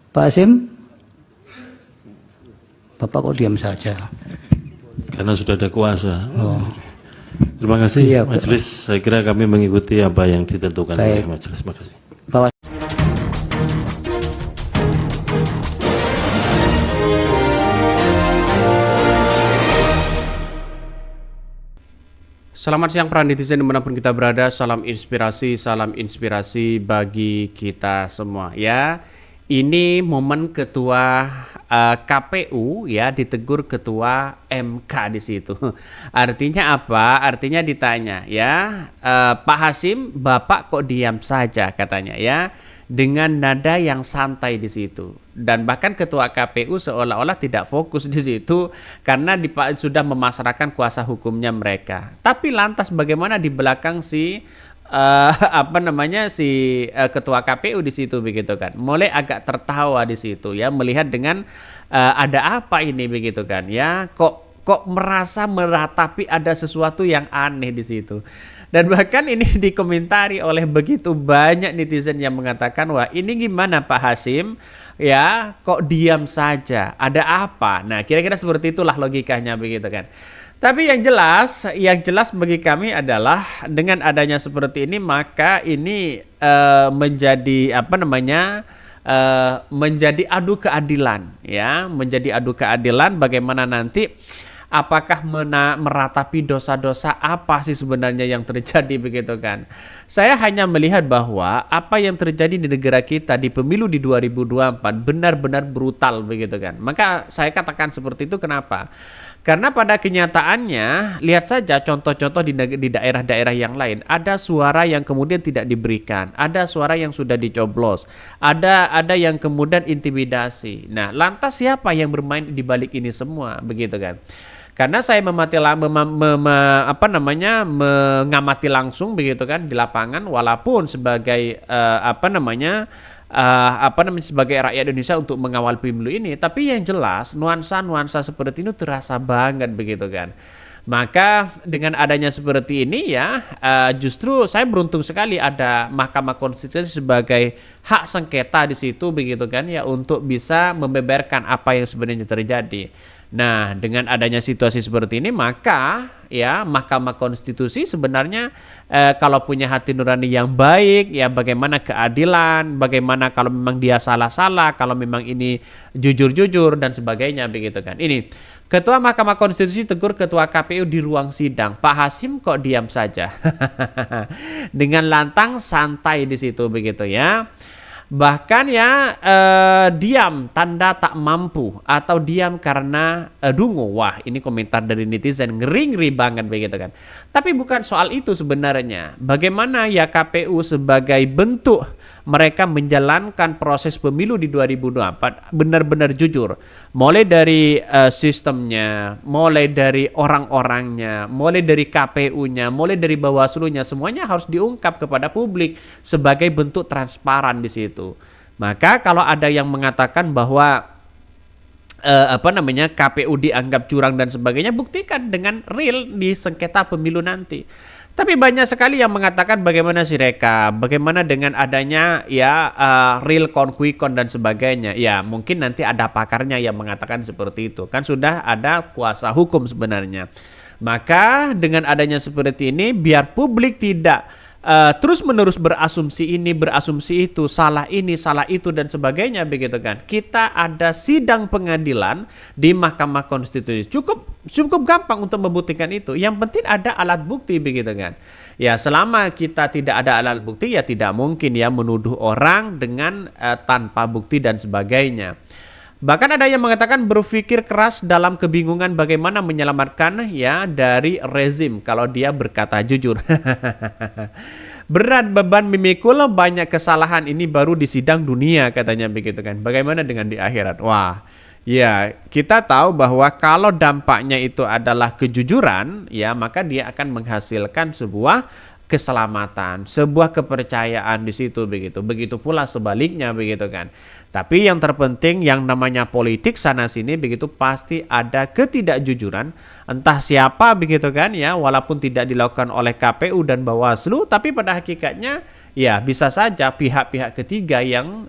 Pak Hasim, Bapak kok diam saja? Karena sudah ada kuasa. Oh. Terima kasih Iya, majelis. Saya kira kami mengikuti apa yang ditentukan oleh Baik. majelis. Terima kasih. Bapak. Selamat siang para netizen dimanapun kita berada, salam inspirasi bagi kita semua ya. Ini momen ketua KPU ya ditegur ketua MK di situ. Artinya apa? Artinya ditanya ya, Pak Hasim, Bapak kok diam saja katanya ya, dengan nada yang santai di situ. Dan bahkan ketua KPU seolah-olah tidak fokus di situ karena sudah memasrahkan kuasa hukumnya mereka. Tapi lantas bagaimana di belakang si ketua KPU di situ begitu kan, mulai agak tertawa di situ ya, melihat dengan ada apa ini begitu kan ya, kok merasa meratapi ada sesuatu yang aneh di situ. Dan bahkan ini dikomentari oleh begitu banyak netizen yang mengatakan, wah ini gimana Pak Hasim ya, kok diam saja, ada apa? Nah kira-kira seperti itulah logikanya begitu kan. Tapi yang jelas bagi kami adalah dengan adanya seperti ini, maka ini menjadi menjadi adu keadilan ya, menjadi adu keadilan bagaimana nanti apakah meratapi dosa-dosa apa sih sebenarnya yang terjadi begitu kan. Saya hanya melihat bahwa apa yang terjadi di negara kita di pemilu di 2024 benar-benar brutal begitu kan. Maka saya katakan seperti itu kenapa? Karena pada kenyataannya, lihat saja contoh-contoh di daerah-daerah yang lain. Ada suara yang kemudian tidak diberikan, ada suara yang sudah dicoblos, ada yang kemudian intimidasi. Nah, lantas siapa yang bermain di balik ini semua, begitu kan? Karena saya mengamati langsung begitu kan di lapangan, walaupun sebagai sebagai rakyat Indonesia untuk mengawal pemilu ini, tapi yang jelas nuansa-nuansa seperti ini terasa banget begitu kan. Maka dengan adanya seperti ini ya, justru saya beruntung sekali ada Mahkamah Konstitusi sebagai hak sengketa di situ begitu kan ya, untuk bisa membeberkan apa yang sebenarnya terjadi. Nah, dengan adanya situasi seperti ini, maka ya Mahkamah Konstitusi sebenarnya kalau punya hati nurani yang baik, ya bagaimana keadilan, bagaimana kalau memang dia salah-salah, kalau memang ini jujur-jujur dan sebagainya begitu kan. Ini Ketua Mahkamah Konstitusi tegur Ketua KPU di ruang sidang. Pak Hasim kok diam saja? Dengan lantang santai di situ begitu ya. Bahkan ya diam tanda tak mampu atau diam karena dungu. Wah ini komentar dari netizen ngeri-ngeri banget begitu kan. Tapi bukan soal itu sebenarnya. Bagaimana ya KPU sebagai bentuk mereka menjalankan proses pemilu di 2024 benar-benar jujur. Mulai dari sistemnya, mulai dari orang-orangnya, mulai dari KPU-nya, mulai dari Bawaslu-nya, semuanya harus diungkap kepada publik sebagai bentuk transparan di situ. Maka kalau ada yang mengatakan bahwa KPU dianggap curang dan sebagainya, buktikan dengan real di sengketa pemilu nanti. Tapi banyak sekali yang mengatakan bagaimana si Reka, bagaimana dengan adanya ya real quick count dan sebagainya. Ya mungkin nanti ada pakarnya yang mengatakan seperti itu. Kan sudah ada kuasa hukum sebenarnya. Maka dengan adanya seperti ini, biar publik tidak terus-menerus berasumsi ini, berasumsi itu, salah ini, salah itu dan sebagainya begitu kan. Kita ada sidang pengadilan di Mahkamah Konstitusi. Cukup gampang untuk membuktikan itu. Yang penting ada alat bukti begitu kan. Ya selama kita tidak ada alat bukti ya tidak mungkin ya menuduh orang dengan tanpa bukti dan sebagainya. Bahkan ada yang mengatakan berpikir keras dalam kebingungan bagaimana menyelamatkan ya dari rezim kalau dia berkata jujur. Berat beban memikul banyak kesalahan ini baru di sidang dunia katanya begitu kan. Bagaimana dengan di akhirat? Wah, ya kita tahu bahwa kalau dampaknya itu adalah kejujuran ya maka dia akan menghasilkan sebuah keselamatan, sebuah kepercayaan di situ begitu. Begitu pula sebaliknya begitu kan. Tapi yang terpenting yang namanya politik sana sini begitu pasti ada ketidakjujuran entah siapa begitu kan ya, walaupun tidak dilakukan oleh KPU dan Bawaslu, tapi pada hakikatnya ya bisa saja pihak-pihak ketiga yang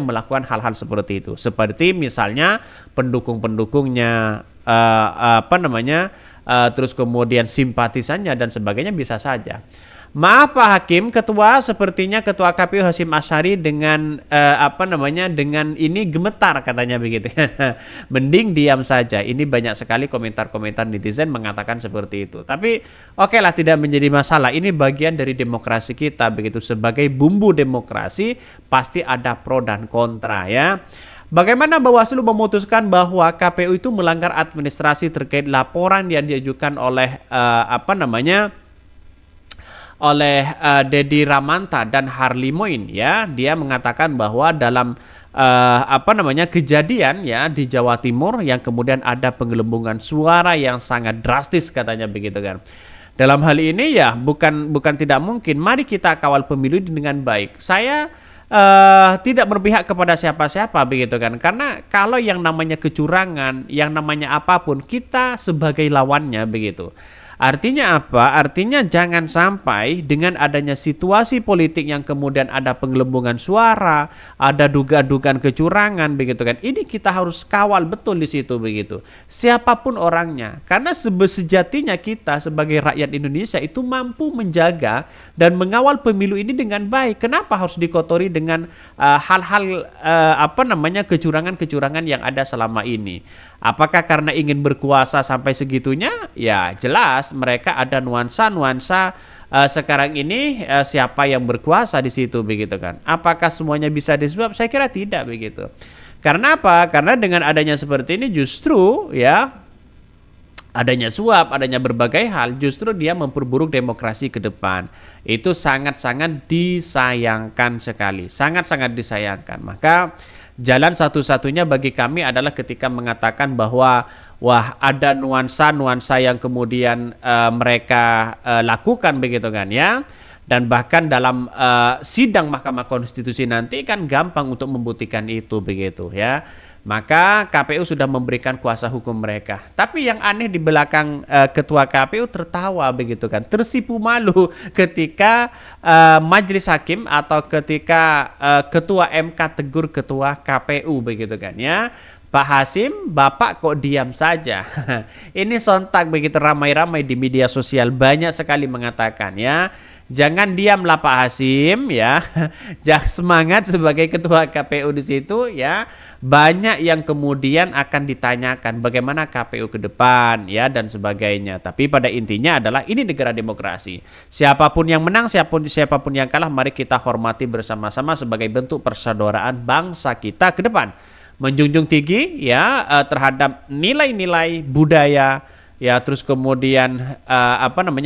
melakukan hal-hal seperti itu. Seperti misalnya pendukung-pendukungnya terus kemudian simpatisannya dan sebagainya bisa saja. Maaf Pak Hakim, sepertinya ketua KPU Hasyim Asyari dengan dengan ini gemetar katanya begitu. Mending diam saja. Ini banyak sekali komentar-komentar netizen mengatakan seperti itu. Tapi oke lah, tidak menjadi masalah. Ini bagian dari demokrasi kita begitu. Sebagai bumbu demokrasi pasti ada pro dan kontra ya. Bagaimana Bawaslu memutuskan bahwa KPU itu melanggar administrasi terkait laporan yang diajukan oleh Dedi Ramanta dan Harly Moin ya. Dia mengatakan bahwa dalam kejadian ya di Jawa Timur yang kemudian ada penggelembungan suara yang sangat drastis katanya begitu kan. Dalam hal ini ya bukan tidak mungkin. Mari kita kawal pemilu dengan baik. Saya tidak berpihak kepada siapa-siapa begitu kan. Karena kalau yang namanya kecurangan, yang namanya apapun, kita sebagai lawannya begitu. Artinya apa? Artinya jangan sampai dengan adanya situasi politik yang kemudian ada penggelembungan suara, ada dugaan-dugaan kecurangan begitu kan. Ini kita harus kawal betul di situ begitu. Siapapun orangnya. Karena sejatinya kita sebagai rakyat Indonesia itu mampu menjaga dan mengawal pemilu ini dengan baik. Kenapa harus dikotori dengan hal-hal kecurangan-kecurangan yang ada selama ini? Apakah karena ingin berkuasa sampai segitunya? Ya jelas mereka ada nuansa-nuansa sekarang ini siapa yang berkuasa di situ begitu kan. Apakah semuanya bisa disuap? Saya kira tidak begitu. Karena apa? Karena dengan adanya seperti ini justru ya adanya suap, adanya berbagai hal, justru dia memperburuk demokrasi ke depan. Itu sangat-sangat disayangkan sekali. Sangat-sangat disayangkan. Maka jalan satu-satunya bagi kami adalah ketika mengatakan bahwa wah ada nuansa-nuansa yang kemudian mereka lakukan begitu kan ya. Dan bahkan dalam sidang Mahkamah Konstitusi nanti kan gampang untuk membuktikan itu begitu ya. Maka KPU sudah memberikan kuasa hukum mereka. Tapi yang aneh di belakang ketua KPU tertawa begitu kan. Tersipu malu ketika majelis hakim atau ketika ketua MK tegur ketua KPU begitu kan ya. Pak Hasyim, Bapak kok diam saja? Ini sontak begitu ramai-ramai di media sosial. Banyak sekali mengatakan ya. Jangan diamlah Pak Hasyim ya. Jangan semangat sebagai ketua KPU di situ ya. Banyak yang kemudian akan ditanyakan bagaimana KPU ke depan ya dan sebagainya. Tapi pada intinya adalah ini negara demokrasi. Siapapun yang menang, siapapun yang kalah, mari kita hormati bersama-sama sebagai bentuk persaudaraan bangsa kita ke depan. Menjunjung tinggi ya terhadap nilai-nilai budaya ya, terus kemudian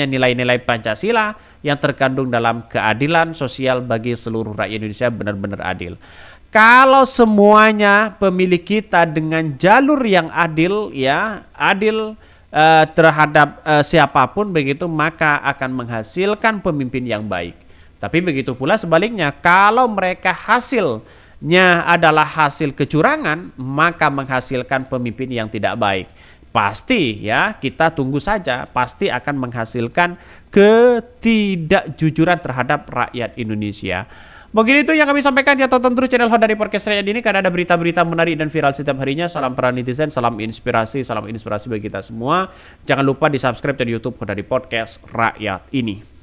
nilai-nilai Pancasila yang terkandung dalam keadilan sosial bagi seluruh rakyat Indonesia benar-benar adil. Kalau semuanya pemilih kita dengan jalur yang adil ya, adil terhadap siapapun begitu, maka akan menghasilkan pemimpin yang baik. Tapi begitu pula sebaliknya, kalau mereka hasilnya adalah hasil kecurangan, maka menghasilkan pemimpin yang tidak baik. Pasti ya, kita tunggu saja, pasti akan menghasilkan ketidakjujuran terhadap rakyat Indonesia. Mungkin itu yang kami sampaikan. Ya, tonton terus channel Hot dari Podcast Rakyat ini karena ada berita-berita menarik dan viral setiap harinya. Salam peran netizen, salam inspirasi bagi kita semua. Jangan lupa di subscribe di YouTube Hot dari Podcast Rakyat ini.